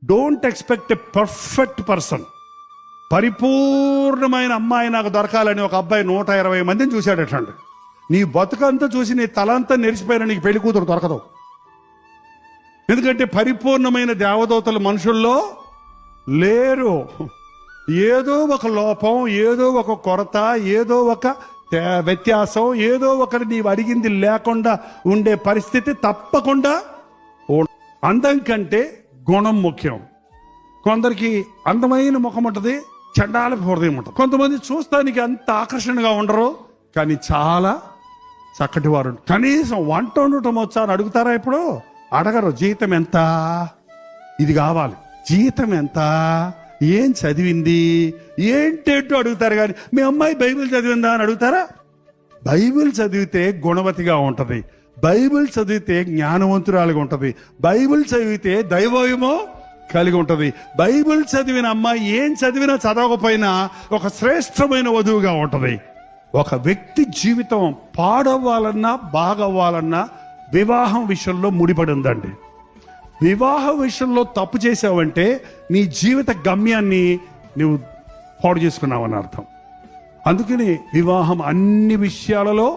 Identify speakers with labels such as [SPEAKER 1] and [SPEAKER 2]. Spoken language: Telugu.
[SPEAKER 1] Don't expect a perfect person. పరిపూర్ణమైన అమ్మాయి నాకు దొరకాలని ఒక అబ్బాయి 120 మందిని చూశాడటండి. నీ బతుకంతా చూసి నీ తలంతా నెరిసిపోయిన నీకు పెళ్లి కూతురు దొరకదు. ఎందుకంటే పరిపూర్ణమైన దేవదూతలు మనుషుల్లో లేరు. ఏదో ఒక లోపం, ఏదో ఒక కొరత, ఏదో ఒక వ్యత్యాసం, ఏదో ఒకటి నీవు అడిగింది లేకుండా ఉండే పరిస్థితి తప్పకుండా. అందం కంటే గుణం ముఖ్యం. కొందరికి అందమైన ముఖం ఉంటుంది, చండాల హృదయం ఉంటుంది. కొంతమంది చూస్తానికి అంత ఆకర్షణగా ఉండరు, కానీ చాలా చక్కటి వారు. కనీసం వంట వండటం వచ్చా అని అడుగుతారా? ఇప్పుడు అడగరు. జీతం ఎంత, ఇది కావాలి, జీతం ఎంత, ఏం చదివింది, ఏంటేంటో అడుగుతారు. కానీ మీ అమ్మాయి బైబిల్ చదివిందా అని అడుగుతారా? బైబిల్ చదివితే గుణవతిగా ఉంటుంది, బైబిల్ చదివితే జ్ఞానవంతురాలుగా ఉంటుంది, బైబిల్ చదివితే దైవమో కలిగి ఉంటుంది. బైబిల్ చదివిన అమ్మాయి ఏం చదివినా చదవకపోయినా ఒక శ్రేష్టమైన వధువుగా ఉంటుంది. ఒక వ్యక్తి జీవితం పాడవ్వాలన్నా బాగవ్వాలన్నా వివాహం విషయంలో ముడిపడి ఉందండి. వివాహ విషయంలో తప్పు చేసావంటే నీ జీవిత గమ్యాన్ని నువ్వు పాడు చేసుకున్నావని అర్థం. అందుకని వివాహం అన్ని విషయాలలో